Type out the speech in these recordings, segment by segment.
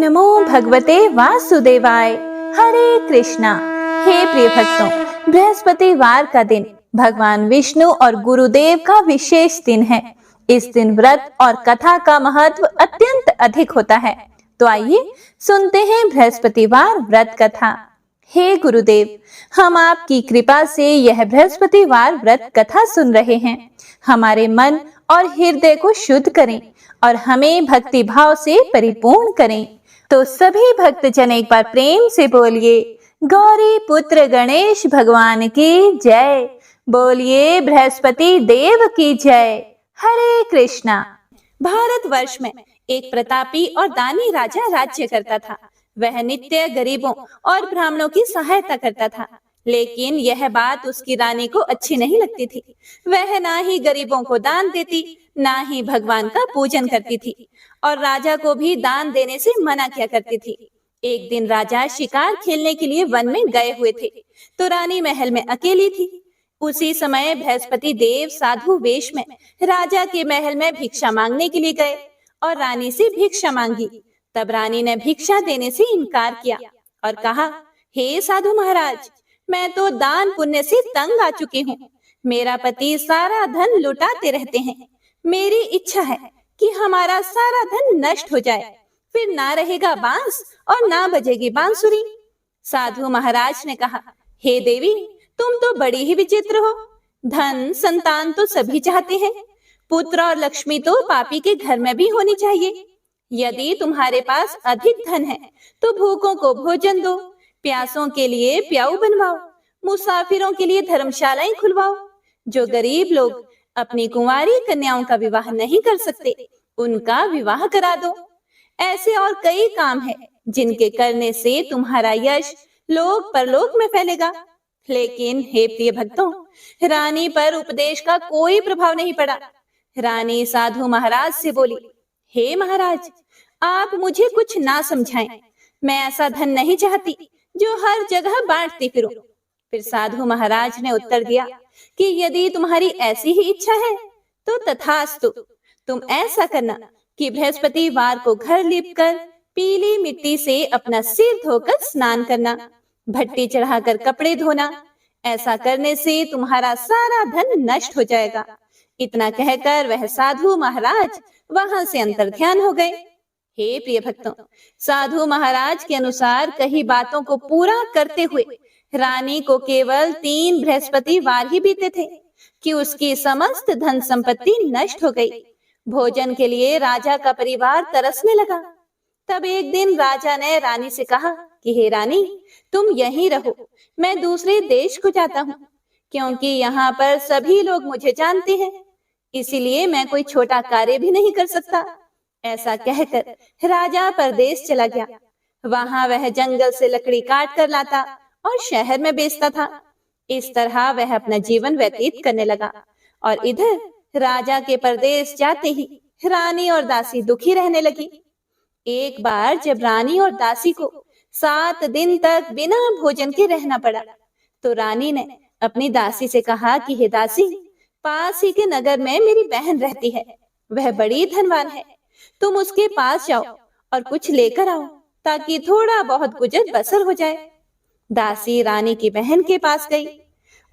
नमो भगवते वासुदेवाय। हरे कृष्णा। हे प्रिय भक्तों, बृहस्पतिवार का दिन भगवान विष्णु और गुरुदेव का विशेष दिन है। इस दिन व्रत और कथा का महत्व अत्यंत अधिक होता है। तो आइए सुनते हैं बृहस्पतिवार व्रत कथा। हे गुरुदेव, हम आपकी कृपा से यह बृहस्पतिवार व्रत कथा सुन रहे हैं। हमारे मन और हृदय को शुद्ध करें और हमें भक्ति भाव से परिपूर्ण करें। तो सभी भक्तजन एक बार प्रेम से बोलिए, गौरी पुत्र गणेश भगवान की जय। बोलिए बृहस्पति देव की जय। हरे कृष्णा। भारतवर्ष में एक प्रतापी और दानी राजा राज्य करता था। वह नित्य गरीबों और ब्राह्मणों की सहायता करता था, लेकिन यह बात उसकी रानी को अच्छी नहीं लगती थी। वह ना ही गरीबों को दान देती, ना ही भगवान का पूजन करती थी, और राजा को भी दान देने से मना किया करती थी। एक दिन राजा शिकार खेलने के लिए वन में गए हुए थे, तो रानी महल में अकेली थी। उसी समय बृहस्पति देव साधु वेश में राजा के महल में भिक्षा मांगने के लिए गए और रानी से भिक्षा मांगी। तब रानी ने भिक्षा देने से इनकार किया और कहा, हे साधु महाराज, मैं तो दान पुण्य से तंग आ चुकी हूँ। मेरा पति सारा धन लुटाते रहते हैं। मेरी इच्छा है कि हमारा सारा धन नष्ट हो जाए, फिर ना रहेगा बांस और ना बजेगी बांसुरी। साधु महाराज ने कहा, हे देवी, तुम तो बड़ी ही विचित्र हो। धन संतान तो सभी चाहते हैं, पुत्र और लक्ष्मी तो पापी के घर में भी होनी चाहिए। यदि तुम्हारे पास अधिक धन है तो भूखों को भोजन दो, प्यासों के लिए प्याऊ बनवाओ, मुसाफिरों के लिए धर्मशालाएं खुलवाओ। जो गरीब लोग अपनी कुंवारी कन्याओं का विवाह नहीं कर सकते, उनका विवाह करा दो। ऐसे और कई काम हैं जिनके करने से तुम्हारा यश लोक परलोक में फैलेगा। लेकिन हे प्रिय भक्तों, रानी पर उपदेश का कोई प्रभाव नहीं पड़ा। रानी साधु महाराज से बोली, हे महाराज, आप मुझे कुछ ना समझाएं। मैं ऐसा धन नहीं चाहती जो हर जगह बांटती फिरूं। फिर साधु महाराज ने उत्तर दिया कि यदि तुम्हारी ऐसी ही इच्छा है तो तथास्तु। तुम ऐसा करना कि बृहस्पतिवार को घर लीपकर पीली मिट्टी से अपना सिर धोकर स्नान करना, भट्टी चढ़ाकर कपड़े धोना। ऐसा करने से तुम्हारा सारा धन नष्ट हो जाएगा। इतना कहकर वह साधु महाराज वहां से अंतर्ध्यान हो गए। हे प्रिय भक्तों, साधु महाराज के अनुसार कही बातों को पूरा करते हुए रानी को केवल 3 बृहस्पतिवार ही बीते थे कि उसकी समस्त धन संपत्ति नष्ट हो गई। भोजन के लिए राजा का परिवार तरसने लगा। तब एक दिन राजा ने रानी से कहा कि हे रानी, तुम यहीं रहो, मैं दूसरे देश को जाता हूँ, क्योंकि यहाँ पर सभी लोग मुझे जानते हैं, इसीलिए मैं कोई छोटा कार्य भी नहीं कर सकता। ऐसा कहकर राजा परदेश चला गया। वहां वह जंगल से लकड़ी काट कर लाता और शहर में बेचता था। इस तरह वह अपना जीवन व्यतीत करने लगा। और इधर राजा के परदेश जाते ही रानी और दासी दुखी रहने लगी। एक बार जब रानी और दासी को 7 दिन तक बिना भोजन के रहना पड़ा, तो रानी ने अपनी दासी से कहा कि हे दासी, पास ही के नगर में मेरी बहन रहती है, वह बड़ी धनवान है। तुम उसके पास जाओ और कुछ लेकर आओ, ताकि थोड़ा बहुत गुजर बसर हो जाए। दासी रानी की बहन के पास गई।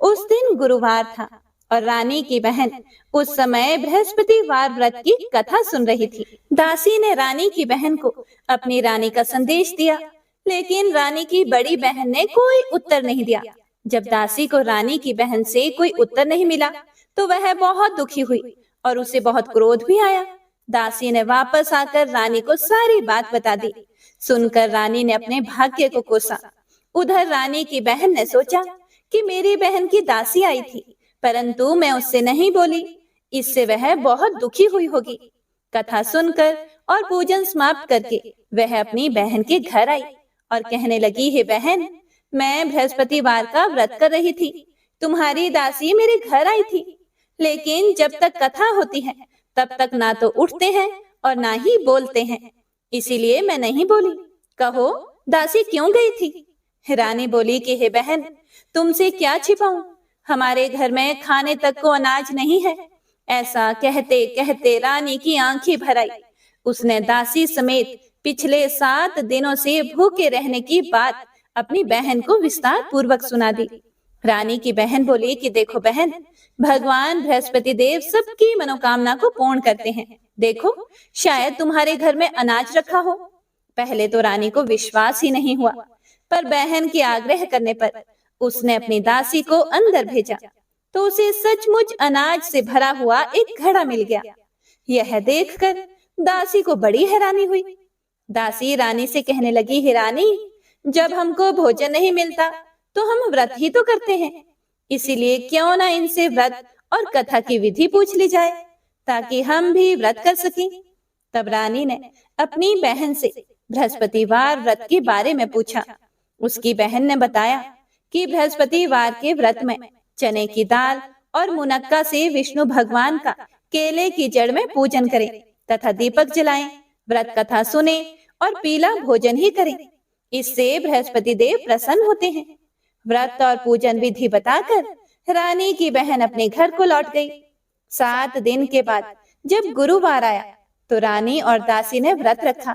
उस दिन गुरुवार था और रानी की बहन उस समय बृहस्पतिवार व्रत की कथा सुन रही थी। दासी ने रानी की बहन को अपनी रानी का संदेश दिया, लेकिन रानी की बड़ी बहन ने कोई उत्तर नहीं दिया। जब दासी को रानी की बहन से कोई उत्तर नहीं मिला, तो वह बहुत दुखी हुई और उसे बहुत क्रोध भी आया। दासी ने वापस आकर रानी को सारी बात बता दी। सुनकर रानी ने अपने भाग्य को कोसा। उधर रानी की बहन ने सोचा कि मेरी बहन की दासी आई थी, परंतु मैं उससे नहीं बोली, इससे वह बहुत दुखी हुई होगी। कथा सुनकर और पूजन समाप्त करके वह अपनी बहन के घर आई और कहने लगी, हे बहन, मैं बृहस्पतिवार का व्रत कर रही थी, तुम्हारी दासी मेरे घर आई थी, लेकिन जब तक कथा होती है तब तक ना तो उठते हैं और ना ही बोलते हैं, इसीलिए मैं नहीं बोली। कहो, दासी क्यों गई थी? रानी बोली कि हे बहन, तुमसे क्या छिपाऊं, हमारे घर में खाने तक को अनाज नहीं है। ऐसा कहते कहते रानी की आंखें भर आई। उसने दासी समेत पिछले 7 दिनों से भूखे रहने की बात अपनी बहन को विस्तार पूर्वक सुना दी। रानी की बहन बोली कि देखो बहन, भगवान बृहस्पति देव सबकी मनोकामना को पूर्ण करते हैं। देखो, शायद तुम्हारे घर में अनाज रखा हो। पहले तो रानी को विश्वास ही नहीं हुआ, पर बहन के आग्रह करने पर उसने अपनी दासी को अंदर भेजा, तो उसे सचमुच अनाज से भरा हुआ एक घड़ा मिल गया। यह देखकर दासी को बड़ी हैरानी हुई। दासी रानी से कहने लगी, हे रानी, जब हमको भोजन नहीं मिलता तो हम व्रत ही तो करते हैं, इसीलिए क्यों ना इनसे व्रत और कथा की विधि पूछ ली जाए, ताकि हम भी व्रत कर सकें। तब रानी ने अपनी बहन से बृहस्पतिवार व्रत के बारे में पूछा। उसकी बहन ने बताया कि बृहस्पतिवार के व्रत में चने की दाल और मुनक्का से विष्णु भगवान का केले की जड़ में पूजन करें तथा दीपक जलाएं, व्रत कथा सुने और पीला भोजन ही करें। इससे बृहस्पति देव प्रसन्न होते हैं। व्रत और पूजन विधि बताकर रानी की बहन अपने घर को लौट गई। 7 दिन के बाद जब गुरुवार आया तो रानी और दासी ने व्रत रखा।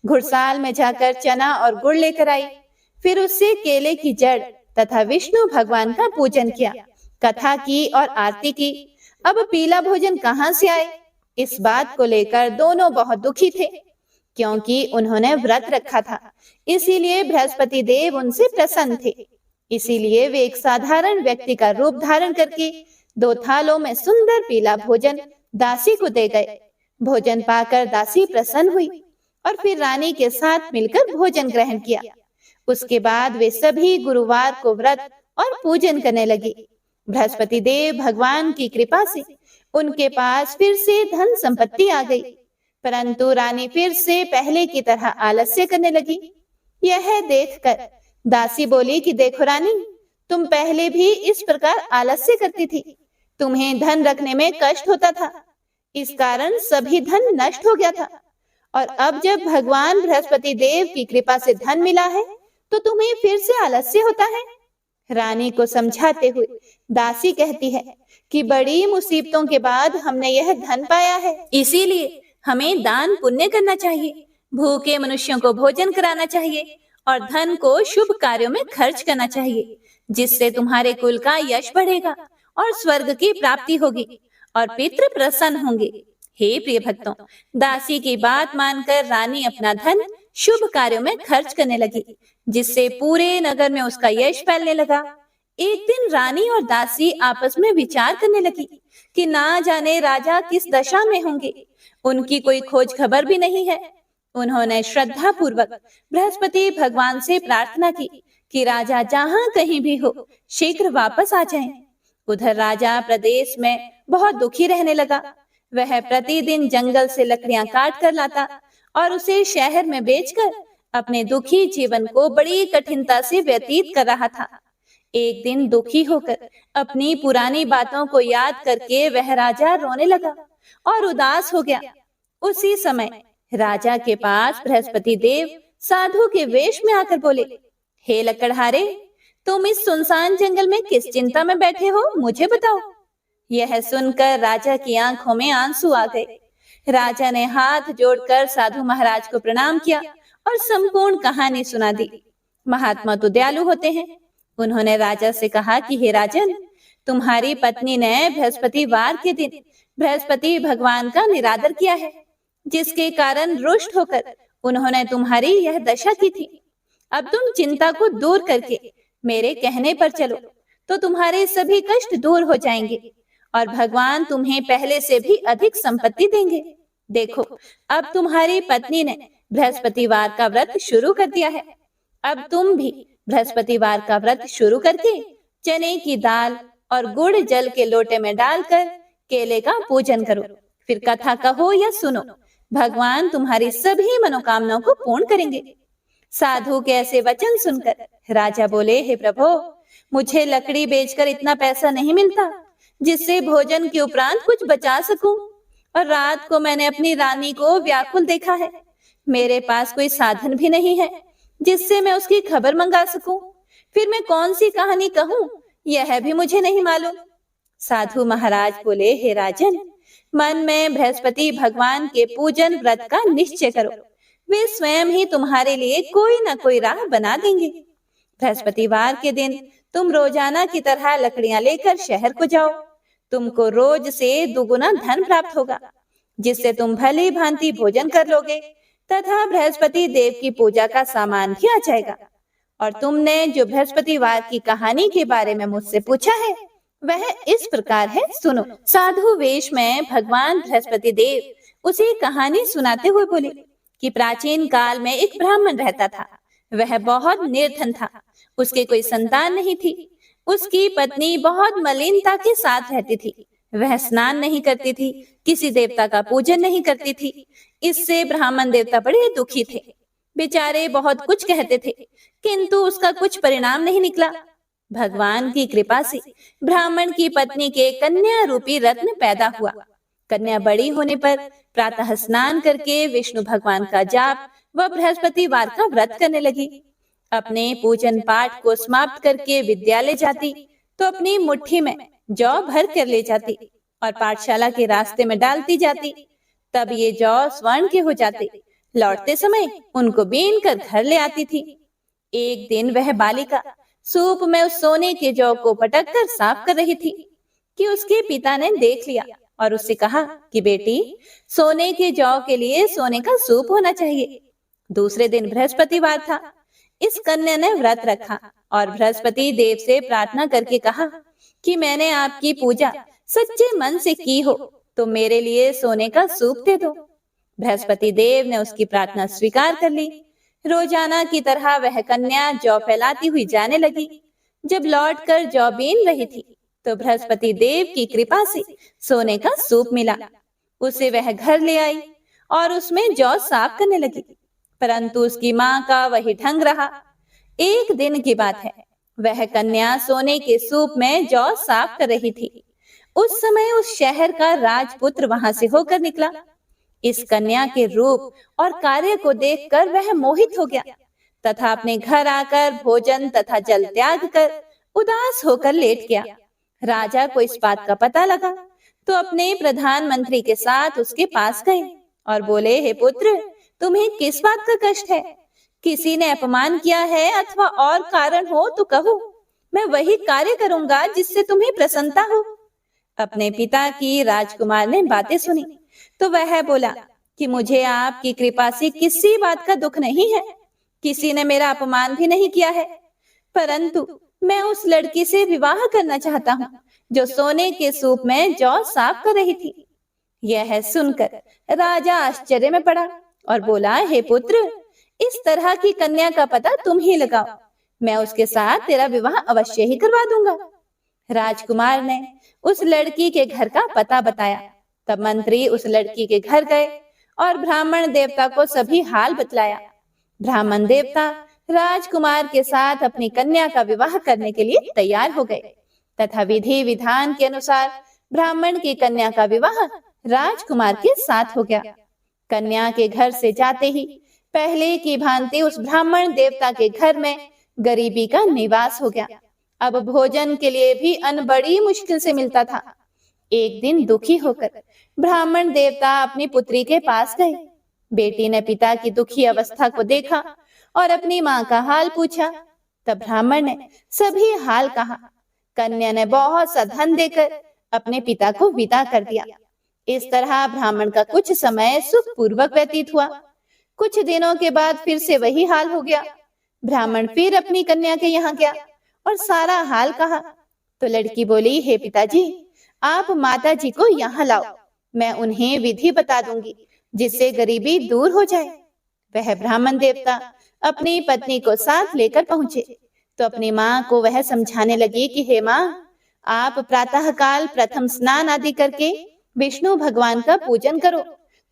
घुड़साल में जाकर चना और गुड़ लेकर आई, फिर उससे केले की जड़ तथा विष्णु भगवान का पूजन किया, कथा की और आरती की। अब पीला भोजन कहाँ से आए, इस बात को लेकर दोनों बहुत दुखी थे, क्योंकि उन्होंने व्रत रखा था, इसीलिए बृहस्पति देव उनसे प्रसन्न थे। इसीलिए वे एक साधारण व्यक्ति का रूप धारण करके 2 थालों में सुंदर पीला भोजन दासी को दे गए। भोजन पाकर दासी प्रसन्न हुई और फिर रानी के साथ मिलकर भोजन ग्रहण किया। उसके बाद वे सभी गुरुवार को व्रत और पूजन करने लगे। बृहस्पति देव भगवान की कृपा से उनके पास फिर से धन संपत्ति आ गई, परंतु रानी फिर से पहले की तरह आलस्य करने लगी। यह देखकर दासी बोली कि देखो रानी, तुम पहले भी इस प्रकार आलस्य करती थी, तुम्हें धन रखने में कष्ट होता था, इस कारण सभी धन नष्ट हो गया था, और अब जब भगवान बृहस्पति देव की कृपा से धन मिला है तो तुम्हें फिर से आलस्य होता है। रानी को समझाते हुए दासी कहती है कि बड़ी मुसीबतों के बाद हमने यह धन पाया है, इसीलिए हमें दान पुण्य करना चाहिए, भूखे मनुष्यों को भोजन कराना चाहिए और धन को शुभ कार्यों में खर्च करना चाहिए, जिससे तुम्हारे कुल का यश बढ़ेगा और स्वर्ग की प्राप्ति होगी और पितृ प्रसन्न होंगे। हे प्रिय भक्तों, दासी की बात मानकर रानी अपना धन शुभ कार्यों में खर्च करने लगी, जिससे पूरे नगर में उसका यश फैलने लगा। एक दिन रानी और दासी आपस में विचार करने लगी कि ना जाने राजा किस दशा में होंगे, उनकी कोई खोज खबर भी नहीं है। उन्होंने श्रद्धा पूर्वक बृहस्पति भगवान से प्रार्थना की कि राजा जहाँ कहीं भी हो शीघ्र वापस आ जाएं। उधर राजा प्रदेश में बहुत दुखी रहने लगा। वह प्रतिदिन जंगल से लकड़ियां काट कर लाता और उसे शहर में बेचकर अपने दुखी जीवन को बड़ी कठिनता से व्यतीत कर रहा था। एक दिन दुखी होकर अपनी पुरानी बातों को याद करके वह राजा रोने लगा और उदास हो गया। उसी समय राजा के पास बृहस्पति देव साधु के वेश में आकर बोले, हे लकड़हारे, तुम इस सुनसान जंगल में किस चिंता में बैठे हो, मुझे बताओ। यह सुनकर राजा की आंखों में आंसू आ गए। राजा ने हाथ जोड़कर साधु महाराज को प्रणाम किया और संपूर्ण कहानी सुना दी। महात्मा तो दयालु होते हैं। उन्होंने राजा से कहा कि हे राजन, तुम्हारी पत्नी ने बृहस्पतिवार के दिन बृहस्पति भगवान का निरादर किया है, जिसके कारण रुष्ट होकर उन्होंने तुम्हारी यह दशा की थी। अब तुम चिंता को दूर करके मेरे कहने पर चलो तो तुम्हारे सभी कष्ट दूर हो जाएंगे और भगवान तुम्हें पहले से भी अधिक संपत्ति देंगे। देखो, अब तुम्हारी पत्नी ने बृहस्पतिवार का व्रत शुरू कर दिया है। अब तुम भी बृहस्पतिवार का व्रत शुरू करके चने की दाल और गुड़ जल के लोटे में डालकर केले का पूजन करो, फिर कथा कहो या सुनो, भगवान तुम्हारी सभी मनोकामनाओं को पूर्ण करेंगे। साधु के ऐसे वचन सुनकर राजा बोले, हे प्रभु, मुझे लकड़ी बेचकर इतना पैसा नहीं मिलता जिससे भोजन के उपरांत कुछ बचा सकूं, और रात को मैंने अपनी रानी को व्याकुल देखा है। मेरे पास कोई साधन भी नहीं है जिससे मैं उसकी खबर मंगा सकूं। फिर मैं कौन सी कहानी कहूं, यह भी मुझे नहीं मालूम। साधु महाराज बोले, हे राजन, मन में बृहस्पति भगवान के पूजन व्रत का निश्चय करो। वे स्वयं ही तुम्हारे लिए कोई ना कोई राह बना देंगे। बृहस्पतिवार के दिन तुम रोजाना की तरह लकड़ियां लेकर शहर को जाओ। तुमको रोज से दुगुना धन प्राप्त होगा, जिससे तुम भली भांति भोजन कर लोगे तथा बृहस्पति देव की पूजा का सामान भी आ जाएगा। और तुमने जो बृहस्पतिवार की कहानी के बारे में मुझसे पूछा है वह इस प्रकार है, सुनो। साधु वेश में भगवान बृहस्पति देव उसे कहानी सुनाते हुए बोले कि प्राचीन काल में एक ब्राह्मण रहता था। वह बहुत निर्धन था, उसके कोई संतान नहीं थी। उसकी पत्नी बहुत मलिनता के साथ रहती थी। वह स्नान नहीं करती थी, किसी देवता का पूजन नहीं करती थी। इससे ब्राह्मण देवता बड़े दुखी थे। बेचारे बहुत कुछ कहते थे, किंतु उसका कुछ परिणाम नहीं निकला। भगवान की कृपा से ब्राह्मण की पत्नी के कन्या रूपी रत्न पैदा हुआ। कन्या बड़ी होने पर प्रातः स्नान करके विष्णु भगवान का जाप व बृहस्पतिवार का व्रत करने लगी। अपने पूजन पाठ को समाप्त करके विद्यालय जाती तो अपनी मुट्ठी में जौ भर कर ले जाती और पाठशाला के रास्ते में डालती जाती। तब ये जौ स्वर्ण के हो जाते। लौटते समय उनको बीन कर घर ले आती थी। एक दिन वह बालिका सूप में उस सोने के जौ को पटक कर साफ कर रही थी कि उसके पिता ने देख लिया और उससे कहा कि बेटी, सोने के जौ के लिए सोने का सूप होना चाहिए। दूसरे दिन बृहस्पतिवार था। इस कन्या ने व्रत रखा और बृहस्पति देव से प्रार्थना करके कहा कि मैंने आपकी पूजा सच्चे मन से की हो तो मेरे लिए सोने का सूप दे दो। बृहस्पति देव ने उसकी प्रार्थना स्वीकार कर ली। रोजाना की तरह वह कन्या जौ फैलाती हुई जाने लगी। जब लौटकर जौ बीन रही थी तो बृहस्पति देव की कृपा से सोने का सूप मिला। उसे वह घर ले आई और उसमें जौ साफ करने लगी, परंतु उसकी माँ का वही ढंग रहा। एक दिन की बात है, वह कन्या सोने के सूप में जौ साफ कर रही थी। उस समय उस शहर का राजपुत्र वहां से होकर निकला। इस कन्या के रूप और कार्य को देखकर वह मोहित हो गया तथा अपने घर आकर भोजन तथा जल त्याग कर उदास होकर लेट गया। राजा को इस बात का पता लगा तो अपने प्रधानमंत्री के साथ उसके पास गए और बोले, हे पुत्र, तुम्हें किस बात का कष्ट है? किसी ने अपमान किया है अथवा और कारण हो तो कहो, मैं वही कार्य करूंगा जिससे तुम्हें प्रसन्नता हो। अपने पिता की राजकुमार ने बातें सुनी तो वह बोला कि मुझे आपकी कृपा से किसी बात का दुख नहीं है। किसी ने मेरा अपमान भी नहीं किया है, परंतु मैं उस लड़की से विवाह करना चाहता हूँ जो सोने के सूप में जौ साफ कर रही थी। यह सुनकर राजा आश्चर्य में पड़ा और बोला, हे पुत्र, इस तरह की कन्या का पता तुम ही लगाओ, मैं उसके साथ तेरा विवाह अवश्य ही करवा दूंगा। राजकुमार ने उस लड़की के घर का पता बताया। तब मंत्री उस लड़की के घर गए और ब्राह्मण देवता को सभी हाल बतलाया। ब्राह्मण देवता राजकुमार के साथ अपनी कन्या का विवाह करने के लिए तैयार हो गए तथा विधि विधान के अनुसार ब्राह्मण की कन्या का विवाह राजकुमार के साथ हो गया। कन्या के घर से जाते ही पहले की भांति उस ब्राह्मण देवता के घर में गरीबी का निवास हो गया। अब भोजन के लिए भी अन्न बड़ी मुश्किल से मिलता था। एक दिन दुखी होकर ब्राह्मण देवता अपनी पुत्री के पास गए। बेटी ने पिता की दुखी अवस्था को देखा और अपनी माँ का हाल पूछा। तब ब्राह्मण ने सभी हाल कहा। कन्या ने बहुत सा धन देकर अपने पिता को विदा कर दिया। इस तरह ब्राह्मण का कुछ समय सुखपूर्वक व्यतीत हुआ। कुछ दिनों के बाद फिर से वही हाल हो गया। ब्राह्मण फिर अपनी कन्या के यहाँ गया और सारा हाल कहा तो लड़की बोली, हे पिताजी, आप माता जी को यहाँ लाओ, मैं उन्हें विधि बता दूंगी जिससे गरीबी दूर हो जाए। वह ब्राह्मण देवता अपनी पत्नी को साथ लेकर पहुंचे तो अपनी माँ को वह समझाने लगी कि हे माँ, आप प्रातः काल प्रथम स्नान आदि करके विष्णु भगवान का पूजन करो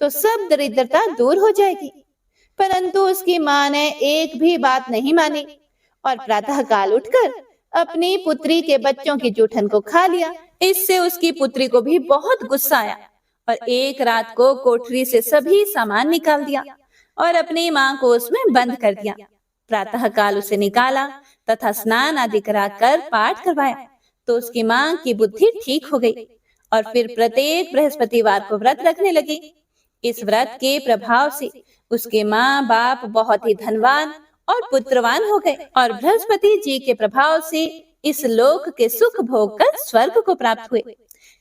तो सब दरिद्रता दूर हो जाएगी। परंतु उसकी माँ ने एक भी बात नहीं मानी और प्रातः काल उठकर अपनी पुत्री के बच्चों की जूठन को खा लिया। इससे उसकी पुत्री को भी बहुत गुस्सा आया और एक रात को कोठरी से सभी सामान निकाल दिया और अपनी माँ को उसमें बंद कर दिया। प्रातः काल उसे निकाला तथा स्नान आदि कराकर पाठ करवाया तो उसकी माँ की बुद्धि ठीक हो गई और फिर प्रत्येक बृहस्पतिवार को व्रत रखने लगी। इस व्रत के प्रभाव से उसके माँ बाप बहुत ही धनवान और पुत्रवान हो गए और बृहस्पति जी के प्रभाव से इस लोक के सुख भोग कर स्वर्ग को प्राप्त हुए।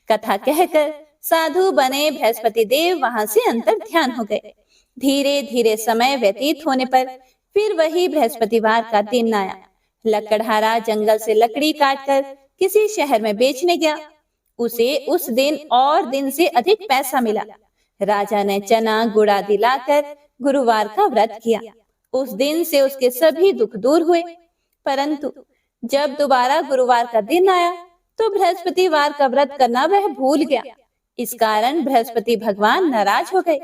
कथा कहकर साधु बने बृहस्पति देव वहां से अंतर ध्यान हो गए। धीरे धीरे समय व्यतीत होने पर फिर वही बृहस्पतिवार का दिन आया। लकड़हारा जंगल से लकड़ी काटकर किसी शहर में बेचने गया। उसे उस दिन और दिन से अधिक पैसा मिला। राजा ने चना गुड़ आदि लाकर गुरुवार का व्रत किया। उस दिन से उसके सभी दुख दूर हुए। परंतु जब दोबारा गुरुवार का दिन आया तो बृहस्पतिवार का व्रत करना वह भूल गया। इस कारण बृहस्पति भगवान नाराज हो गए।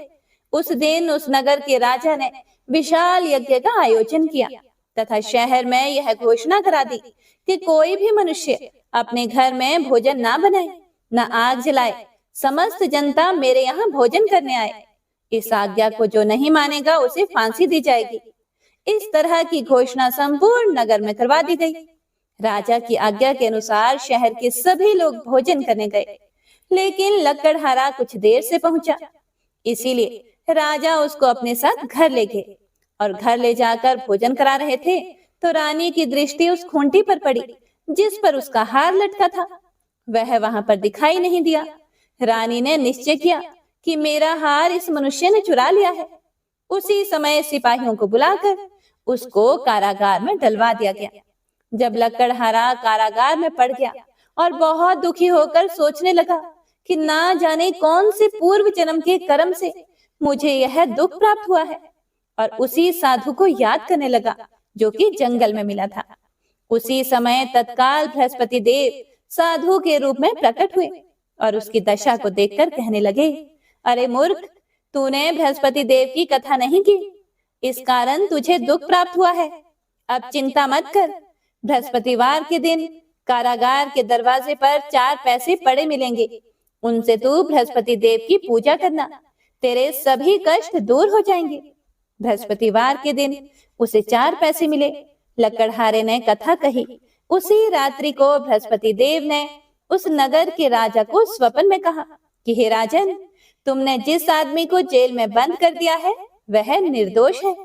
उस दिन उस नगर के राजा ने विशाल यज्ञ का आयोजन किया तथा शहर में यह घोषणा करा दी कि कोई भी मनुष्य अपने घर में भोजन ना बनाए, न आग जलाए। समस्त जनता मेरे यहाँ भोजन करने आए। इस आज्ञा को जो नहीं मानेगा उसे फांसी दी जाएगी। इस तरह की घोषणा संपूर्ण नगर में करवा दी गई। राजा की आज्ञा के अनुसार शहर के सभी लोग भोजन करने गए, लेकिन लकड़हारा कुछ देर से पहुंचा। इसीलिए राजा उसको अपने साथ घर ले गए और घर ले जाकर भोजन करा रहे थे तो रानी की दृष्टि उस खूंटी पर पड़ी जिस पर उसका हार लटका था। वह वहां पर दिखाई नहीं दिया। रानी ने निश्चय किया कि मेरा हार इस मनुष्य ने चुरा लिया है। उसी समय सिपाहियों को बुलाकर उसको कारागार में डलवा दिया गया। जब लकड़हारा कारागार में पड़ गया और बहुत दुखी होकर सोचने लगा कि ना जाने कौन से पूर्व जन्म के कर्म से मुझे यह दुख प्राप्त हुआ है, और उसी साधु को याद करने लगा जो कि जंगल में मिला था। उसी समय तत्काल बृहस्पति देव साधु के रूप में प्रकट हुए और उसकी दशा को देखकर कहने लगे, अरे मूर्ख, तूने बृहस्पति देव की कथा नहीं की, इस कारण तुझे दुख प्राप्त हुआ है। अब चिंता मत कर। बृहस्पतिवार के दिन कारागार के दरवाजे पर 4 पैसे पड़े मिलेंगे। उनसे तू बृहस्पति देव की पूजा करना, तेरे सभी कष्ट दूर हो जाएंगे। बृहस्पतिवार के दिन उसे 4 पैसे मिले। लकड़हारे ने कथा कही। उसी रात्रि को बृहस्पति देव ने उस नगर के राजा को स्वप्न में कहा कि हे राजन, तुमने जिस आदमी को जेल में बंद कर दिया है वह निर्दोष है।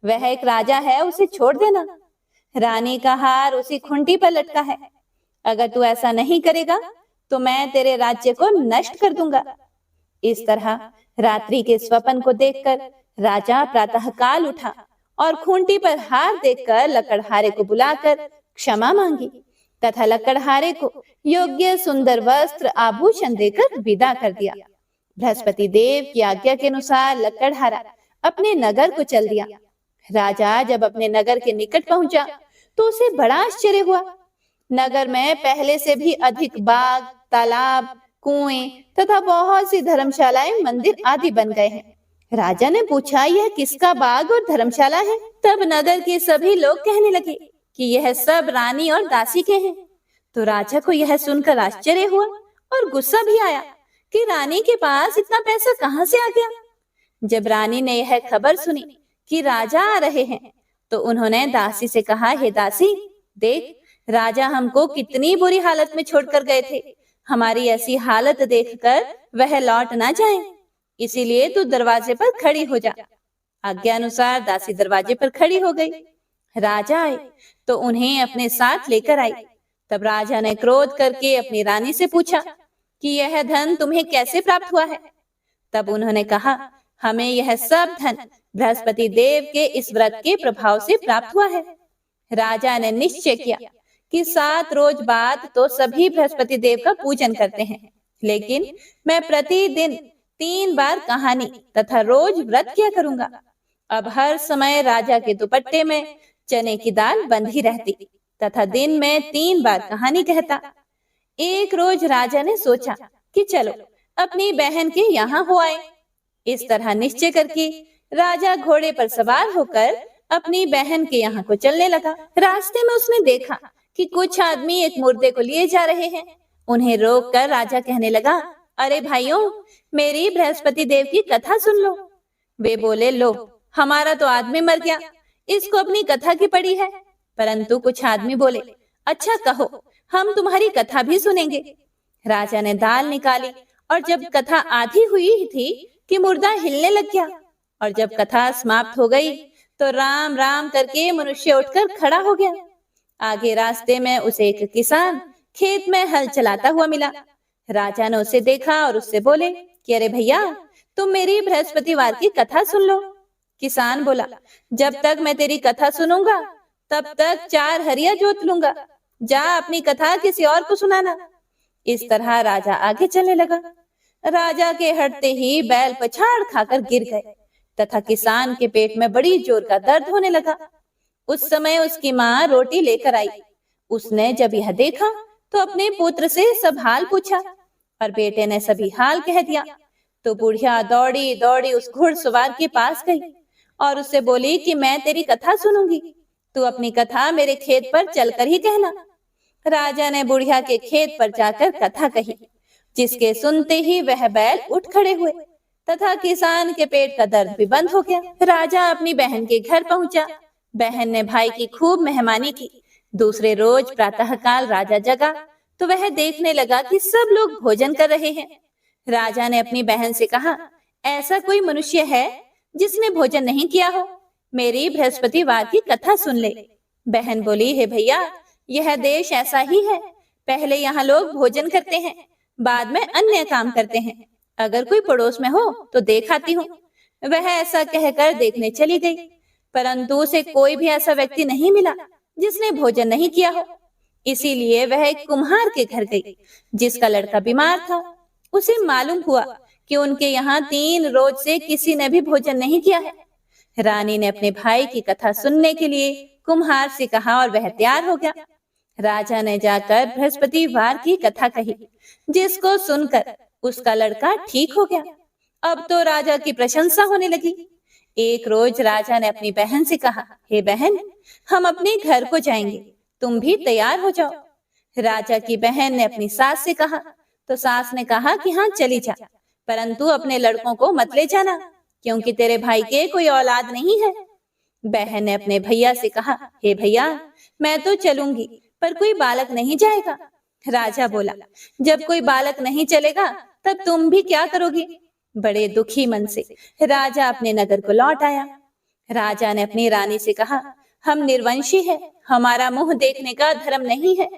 वह एक राजा है, उसे छोड़ देना। रानी का हार उसी खूंटी पर लटका है। अगर तू ऐसा नहीं करेगा तो मैं तेरे राज्य को नष्ट कर दूंगा। इस तरह रात्रि के स्वप्न को देखकर राजा प्रातःकाल उठा और खूंटी पर हार देखकर लकड़हारे को बुलाकर क्षमा मांगी तथा लकड़हारे को योग्य सुंदर वस्त्र आभूषण देकर विदा कर दिया। बृहस्पति देव की आज्ञा के अनुसार लकड़हारा अपने नगर को चल दिया। राजा जब अपने नगर के निकट पहुंचा तो उसे बड़ा आश्चर्य हुआ। नगर में पहले से भी अधिक बाग, तालाब, कुएं तथा बहुत सी धर्मशालाएं, मंदिर आदि बन गए हैं। राजा ने पूछा, यह किसका बाग और धर्मशाला है? तब नगर के सभी लोग कहने लगे कि यह सब रानी और दासी के हैं। तो राजा को यह सुनकर आश्चर्य हुआ और गुस्सा भी आया कि रानी के पास इतना पैसा कहां से आ गया। जब रानी ने यह खबर सुनी कि राजा आ रहे हैं तो उन्होंने दासी से कहा, हे दासी, देख, राजा हमको कितनी बुरी हालत में छोड़कर गए थे। हमारी ऐसी हालत देखकर वह लौट ना जाए, इसीलिए तू दरवाजे पर खड़ी हो जा। आज्ञा अनुसार दासी दरवाजे पर खड़ी हो गई। राजा आए तो उन्हें अपने साथ लेकर आई। तब राजा ने क्रोध करके अपनी रानी से पूछा कि यह धन तुम्हें कैसे प्राप्त हुआ है? तब उन्होंने कहा, हमें यह सब धन बृहस्पति देव के इस व्रत के प्रभाव से प्राप्त हुआ है। राजा ने निश्चय किया कि 7 रोज बाद तो सभी बृहस्पति देव का पूजन करते हैं, लेकिन मैं प्रतिदिन 3 बार कहानी तथा रोज व्रत किया करूंगा। अब हर समय राजा के दुपट्टे में चने की दाल बंधी रहती तथा दिन में 3 बार कहानी कहता। एक रोज राजा ने सोचा कि चलो अपनी बहन के यहाँ हो आए। इस तरह निश्चय करके राजा घोड़े पर सवार होकर अपनी बहन के यहाँ को चलने लगा। रास्ते में उसने देखा कि कुछ आदमी एक मुर्दे को लिए जा रहे हैं। उन्हें रोककर राजा कहने लगा, अरे भाइयों, मेरी बृहस्पति देव की कथा सुन लो। वे बोले, लो, हमारा तो आदमी मर गया, इसको अपनी कथा की पड़ी है। परंतु कुछ आदमी बोले, अच्छा कहो, हम तुम्हारी कथा भी सुनेंगे। राजा ने दाल निकाली और जब कथा आधी हुई थी कि मुर्दा हिलने लग गया। और जब कथा समाप्त हो गई तो राम राम करके मनुष्य उठकर खड़ा हो गया। आगे रास्ते में उसे एक किसान खेत में हल चलाता हुआ मिला। राजा ने उसे देखा और उससे बोले कि अरे भैया, तुम मेरी बृहस्पतिवार की कथा सुन लो। किसान बोला, जब तक मैं तेरी कथा सुनूंगा तब तक 4 हरिया जोत लूंगा। जा अपनी कथा किसी और को सुनाना। इस तरह राजा आगे चलने लगा। राजा के हटते ही बैल पछाड़ खाकर गिर गए तथा किसान के पेट में बड़ी जोर का दर्द होने लगा। उस समय उसकी माँ रोटी लेकर आई। उसने जब यह देखा तो अपने पुत्र से सब हाल पूछा और बेटे ने सभी हाल कह दिया। तो बुढ़िया दौड़ी दौड़ी उस घुड़सवार के पास गई और उससे बोली कि मैं तेरी कथा सुनूंगी, तू अपनी कथा मेरे खेत पर चलकर ही कहना। राजा ने बुढ़िया के खेत पर जाकर कथा कही, जिसके सुनते ही वह बैल उठ खड़े हुए तथा किसान के पेट का दर्द भी बंद हो गया। राजा अपनी बहन के घर पहुंचा। बहन ने भाई की खूब मेहमानी की। दूसरे रोज प्रातःकाल राजा जगा तो वह देखने लगा कि सब लोग भोजन कर रहे हैं। राजा ने अपनी बहन से कहा, ऐसा कोई मनुष्य है जिसने भोजन नहीं किया हो? मेरी बृहस्पतिवार की कथा सुन ले। बहन बोली, हे भैया, यह देश ऐसा ही है। पहले यहाँ लोग भोजन करते हैं, बाद में अन्य काम करते हैं। अगर कोई पड़ोस में हो तो देख आती हूँ। वह ऐसा कहकर देखने चली गई, परंतु उसे कोई भी ऐसा व्यक्ति नहीं मिला जिसने भोजन नहीं किया हो। इसीलिए वह एक कुम्हार के घर गई, जिसका लड़का बीमार था। उसे मालूम हुआ कि उनके यहाँ 3 रोज से किसी ने भी भोजन नहीं किया है। रानी ने अपने भाई की कथा सुनने के लिए कुम्हार से कहा और वह तैयार हो गया। राजा ने जाकर बृहस्पतिवार की कथा कही, जिसको सुनकर उसका लड़का ठीक हो गया। अब तो राजा की प्रशंसा होने लगी। एक रोज राजा ने अपनी बहन से कहा, हे बहन, हम अपने घर को जाएंगे, तुम भी तैयार हो जाओ। राजा की बहन ने अपनी सास से कहा तो सास ने कहा कि हाँ चली जा, परंतु अपने लड़कों को मत ले जाना, क्योंकि तेरे भाई के कोई औलाद नहीं है। बहन ने अपने भैया से कहा, हे भैया, मैं तो चलूंगी पर कोई बालक नहीं जाएगा। राजा बोला, जब कोई बालक नहीं चलेगा तब तुम भी क्या करोगी? बड़े दुखी मन से राजा अपने नगर को लौट आया। राजा ने अपनी रानी से कहा, हम निर्वंशी हैं, हमारा मुंह देखने का धर्म नहीं है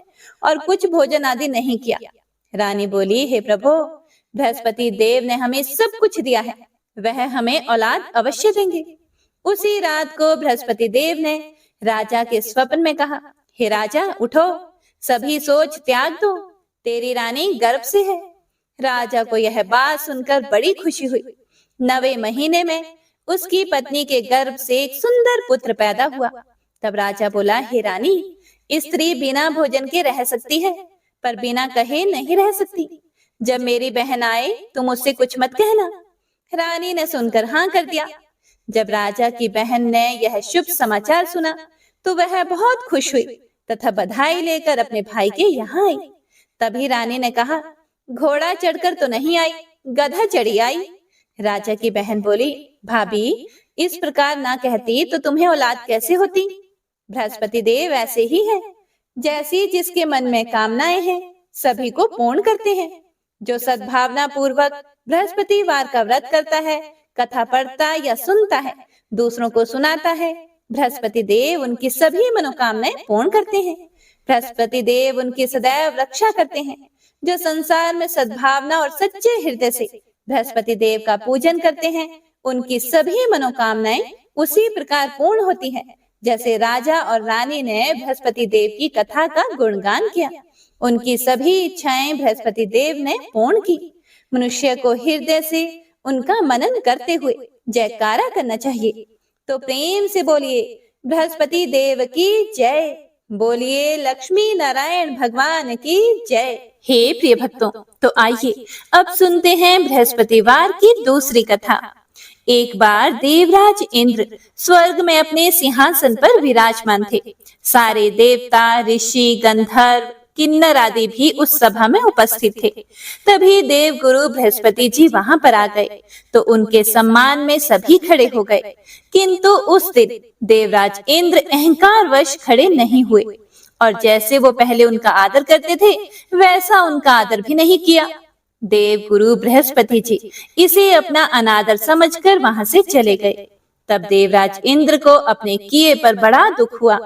और कुछ भोजन आदि नहीं किया। रानी बोली, हे प्रभु, बृहस्पति देव ने हमें सब कुछ दिया है, वह हमें औलाद अवश्य देंगे। उसी रात को बृहस्पति देव ने राजा के स्वप्न में कहा, हे राजा, उठो, सभी सोच त्याग दो, तेरी रानी गर्भ से है। राजा को यह बात सुनकर बड़ी खुशी हुई। 9वें महीने में उसकी पत्नी के गर्भ से एक सुंदर पुत्र पैदा हुआ। तब राजा बोला, हे रानी, स्त्री बिना भोजन के रह सकती है, पर बिना कहे नहीं रह सकती। जब मेरी बहन आए तुम उससे कुछ मत कहना। रानी ने सुनकर हाँ कर दिया। जब राजा की बहन ने यह शुभ समाचार सुना तो वह बहुत खुश हुई तथा बधाई लेकर अपने भाई के यहाँ आई। तभी रानी ने कहा, घोड़ा चढ़कर तो नहीं आई, गधा चढ़ी आई। राजा की बहन बोली, भाभी, इस प्रकार ना कहती तो तुम्हें औलाद कैसे होती? बृहस्पति देव ऐसे ही है, जैसी जिसके मन में कामनाएं हैं सभी को पूर्ण करते हैं। जो सद्भावना पूर्वक बृहस्पतिवार का व्रत करता है, कथा पढ़ता या सुनता है, दूसरों को सुनाता है, बृहस्पति देव उनकी सभी मनोकामनाएं पूर्ण करते हैं। बृहस्पति देव उनकी सदैव रक्षा करते हैं। जो संसार में सद्भावना और सच्चे हृदय से बृहस्पति देव का पूजन करते हैं, उनकी सभी मनोकामनाएं उसी प्रकार पूर्ण होती हैं, जैसे राजा और रानी ने बृहस्पति देव की कथा का गुणगान किया। उनकी सभी इच्छाएं बृहस्पति देव ने पूर्ण की। मनुष्य को हृदय से उनका मनन करते हुए जयकारा करना चाहिए। तो प्रेम से बोलिए, बृहस्पति देव की जय। बोलिए, लक्ष्मी नारायण भगवान की जय। हे प्रिय भक्तों, तो आइए अब सुनते हैं बृहस्पतिवार की दूसरी कथा। एक बार देवराज इंद्र स्वर्ग में अपने सिंहासन पर विराजमान थे। सारे देवता, ऋषि, गंधर्व, किन्नर आदि भी उस सभा में उपस्थित थे। तभी देव गुरु बृहस्पति जी वहां पर आ गए तो उनके सम्मान में सभी खड़े हो गए। किंतु उस दिन देवराज इंद्र अहंकार वश खड़े नहीं हुए और जैसे वो पहले उनका आदर करते थे वैसा उनका आदर भी नहीं किया। देव गुरु बृहस्पति जी इसे अपना अनादर समझकर वहां से चले गए। तब देवराज इंद्र को अपने किए पर बड़ा दुख हुआ।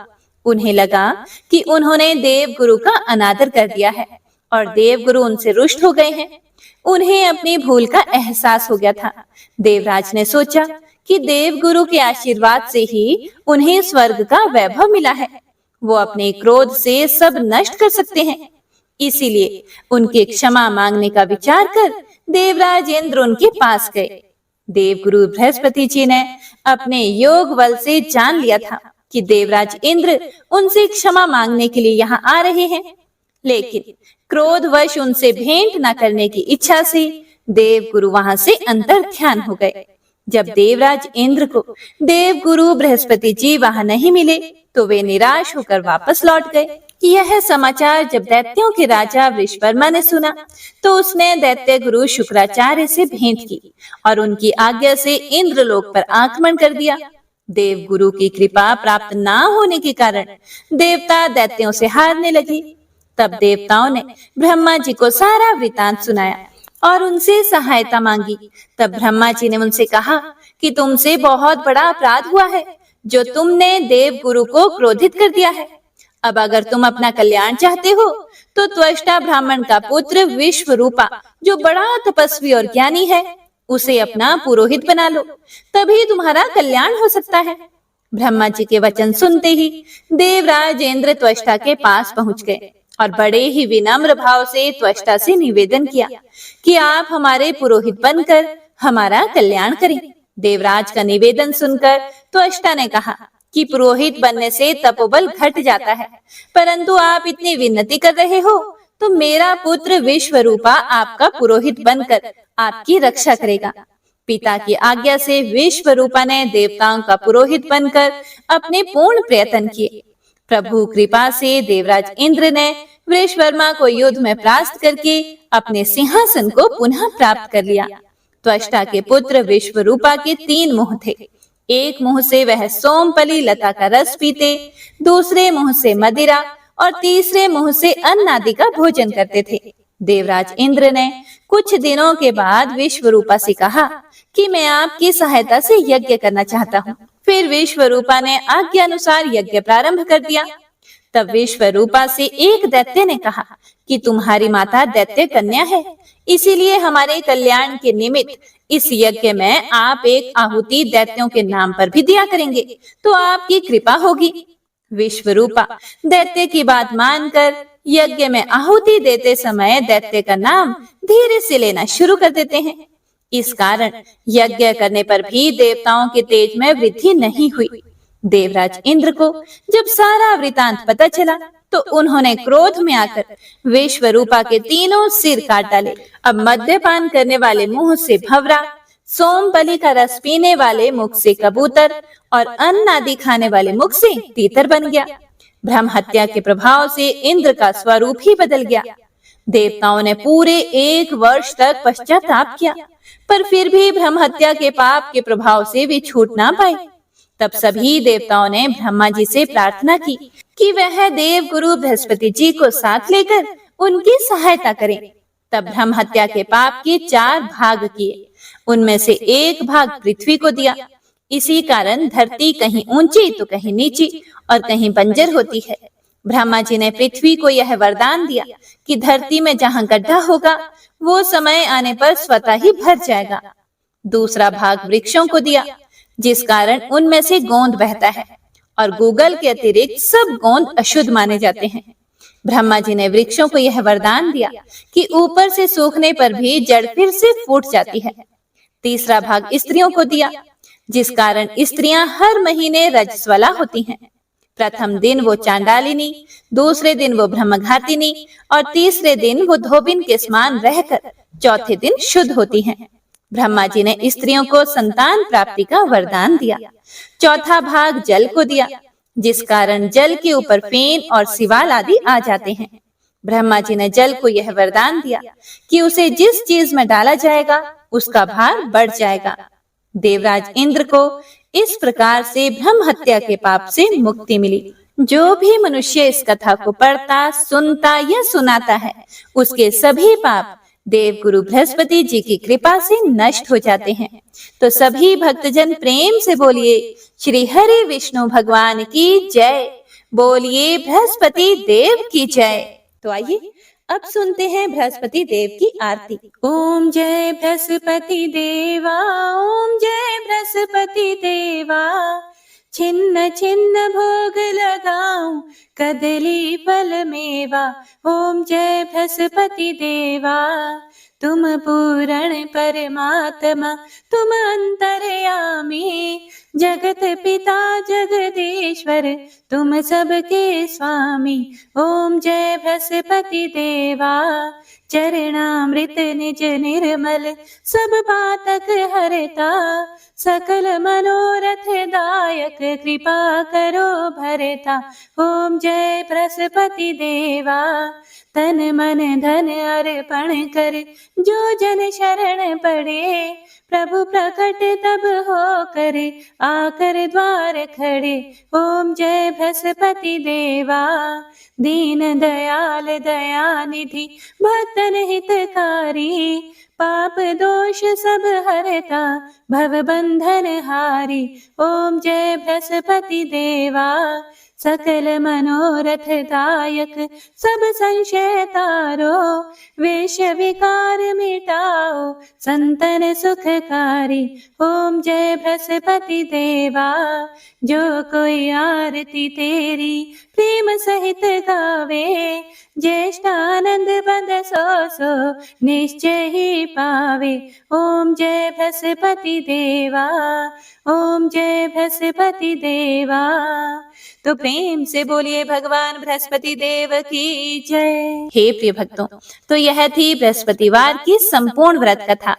उन्हें लगा कि उन्होंने देव गुरु का अनादर कर दिया है और देव गुरु उनसे रुष्ट हो गए हैं। उन्हें अपनी भूल का एहसास हो गया था। देवराज ने सोचा कि देव गुरु के आशीर्वाद से ही उन्हें स्वर्ग का वैभव मिला है। वो अपने क्रोध से सब नष्ट कर सकते हैं। इसीलिए उनके क्षमा मांगने का विचार कर देवराज इंद्र उनके पास गए। देवगुरु बृहस्पति जी ने अपने योग बल से जान लिया था कि देवराज इंद्र उनसे क्षमा मांगने के लिए यहाँ आ रहे हैं, लेकिन क्रोधवश उनसे भेंट न करने की इच्छा से देवगुरु वहां से अंतर ध्यान हो गए। जब देवराज इंद्र को देवगुरु बृहस्पति जी वहां नहीं मिले तो वे निराश होकर वापस लौट गए। यह समाचार जब दैत्यों के राजा वृषवर्मा ने सुना तो उसने दैत्य गुरु शुक्राचार्य से भेंट की और उनकी आज्ञा से इंद्रलोक पर आक्रमण कर दिया। देव गुरु की कृपा प्राप्त न होने के कारण देवता दैत्यों से हारने लगे। तब देवताओं ने ब्रह्मा जी को सारा वृतांत सुनाया और उनसे सहायता मांगी। तब ब्रह्मा जी ने उनसे कहा कि तुमसे बहुत बड़ा अपराध हुआ है जो तुमने देव गुरु को क्रोधित कर दिया है। अब अगर तुम अपना कल्याण चाहते हो तो त्वष्टा ब्राह्मण का पुत्र विश्वरूपा जो बड़ा तपस्वी और ज्ञानी है उसे अपना पुरोहित बना लो, तभी तुम्हारा कल्याण हो सकता है। ब्रह्मा जी के वचन सुनते ही देवराज इंद्र त्वष्टा के पास पहुंच गए और बड़े ही विनम्र भाव से त्वष्टा से निवेदन किया कि आप हमारे पुरोहित बनकर हमारा कल्याण करें। देवराज का निवेदन सुनकर त्वष्टा ने कहा कि पुरोहित बनने से तपोबल घट जाता है, परंतु आप इतनी विनती कर रहे हो तो मेरा पुत्र विश्वरूपा आपका पुरोहित बनकर आपकी रक्षा करेगा। पिता की आज्ञा से विश्वरूपा ने देवताओं का पुरोहित बनकर अपने पूर्ण प्रयत्न किए। प्रभु कृपा से देवराज इंद्र ने वृषवर्मा को युद्ध में परास्त करके अपने सिंहासन को पुनः प्राप्त कर लिया। त्वष्टा के पुत्र विश्वरूपा के 3 मुंह थे। एक मुंह से वह सोमपली लता का रस पीते, दूसरे मुंह से मदिरा और तीसरे मुंह से अन्न आदि का भोजन करते थे। देवराज इंद्र ने कुछ दिनों के बाद विश्वरूपा से कहा कि मैं आपकी सहायता से यज्ञ करना चाहता हूँ। फिर विश्वरूपा ने आज्ञा अनुसार यज्ञ प्रारंभ कर दिया। तब विश्वरूपा से एक दैत्य ने कहा कि तुम्हारी माता दैत्य कन्या है, इसीलिए हमारे कल्याण के निमित्त इस यज्ञ में आप एक आहुति दैत्यों के नाम पर भी दिया करेंगे तो आपकी कृपा होगी। विश्वरूपा दैत्य की बात मानकर यज्ञ में आहुति देते समय दैत्य का नाम धीरे से लेना शुरू कर देते हैं। इस कारण यज्ञ करने पर भी देवताओं के तेज में वृद्धि नहीं हुई। देवराज इंद्र को जब सारा वृतांत पता चला तो उन्होंने क्रोध में आकर विश्वरूपा के 3 सिर काट डाले। अब मद्यपान करने वाले मुंह से भंवरा, सोमबलि का रस पीने वाले मुख से कबूतर और अन्न आदि खाने वाले मुख से तीतर बन गया। ब्रह्म हत्या के प्रभाव से इंद्र का स्वरूप ही बदल गया। देवताओं ने पूरे 1 वर्ष तक पश्चाताप किया, पर फिर भी ब्रह्म हत्या के पाप के प्रभाव से वे छूट ना पाए। तब सभी देवताओं ने ब्रह्मा जी से प्रार्थना की कि वह देव गुरु बृहस्पति जी को साथ लेकर उनकी सहायता करें। तब ब्रह्म हत्या के पाप के 4 भाग किए, उनमें से 1 भाग पृथ्वी को दिया। इसी कारण धरती कहीं ऊंची तो कहीं नीची और कहीं बंजर होती है। ब्रह्मा जी ने पृथ्वी को यह वरदान दिया कि धरती में जहाँ गड्ढा होगा वो समय आने पर स्वतः ही भर जाएगा। दूसरा भाग वृक्षों को दिया, जिस कारण उनमें से गोंद बहता है और गूगल के अतिरिक्त सब गोंद अशुद्ध माने जाते हैं। ब्रह्मा जी ने वृक्षों को यह वरदान दिया कि ऊपर से सूखने पर भी जड़ फिर से फूट जाती है। तीसरा भाग स्त्रियों को दिया, जिस कारण स्त्रियां हर महीने रजस्वला होती हैं। प्रथम दिन वो चांडालिनी, दूसरे दिन वो ब्रह्मघातिनी और तीसरे दिन वो धोबिन के समान रहकर चौथे दिन शुद्ध होती हैं। ब्रह्मा जी ने स्त्रियों को संतान प्राप्ति का वरदान दिया। चौथा भाग जल को दिया, जिस कारण जल के ऊपर फेन और सिवाल आदि आ जाते हैं। ब्रह्मा जी ने जल को यह वरदान दिया कि उसे जिस चीज में डाला जाएगा उसका भार बढ़ जाएगा। देवराज इंद्र को इस प्रकार से ब्रह्म हत्या के पाप से मुक्ति मिली। जो भी मनुष्य इस कथा को पढ़ता, सुनता या सुनाता है, उसके सभी पाप देव गुरु बृहस्पति जी की कृपा से नष्ट हो जाते हैं। तो सभी भक्तजन प्रेम से बोलिए श्री हरि विष्णु भगवान की जय, बोलिए बृहस्पति देव की जय। तो आइए अब सुनते हैं बृहस्पति देव की आरती। ओम जय बृहस्पति देवा, ओम जय बृहस्पति देवा, छिन्न छिन्न भोग लगाऊं कदली फल मेवा। ओम जय बृहस्पति देवा, तुम पूर्ण परमात्मा, तुम अंतर्यामी, जगत पिता जगदीश्वर, तुम सबके स्वामी। ओम जय बृहस्पति देवा, चरणामृत निज निर्मल, सब पातक हरता, सकल मनोरथ दायक, कृपा करो भरता। ओम जय बृहस्पति देवा, तन मन धन अर्पण कर, जो जन शरण पड़े, प्रभु प्रकट तब हो करे, आकर द्वार खड़े। ओम जय बृहस्पति देवा, दीन दयाल दयानिधि, भक्तन हितकारी, पाप दोष सब हरता, भव बंधन हारी। ओम जय बृहस्पति देवा, सकल मनोरथ दायक, सब संशय तारो, वेश विकार मिटाओ, संतन सुखकारी। ओम जय बृहस्पति देवा, जो कोई आरती तेरी प्रेम सहित गावे, ज्येष्ठानंद बंद सो निश्चय ही पावे। ओम जय बृहस्पति देवा, ओम जय बृहस्पति देवा। तो प्रेम से बोलिए भगवान बृहस्पति देव की जय। हे प्रिय भक्तों, तो यह थी बृहस्पतिवार की संपूर्ण व्रत कथा।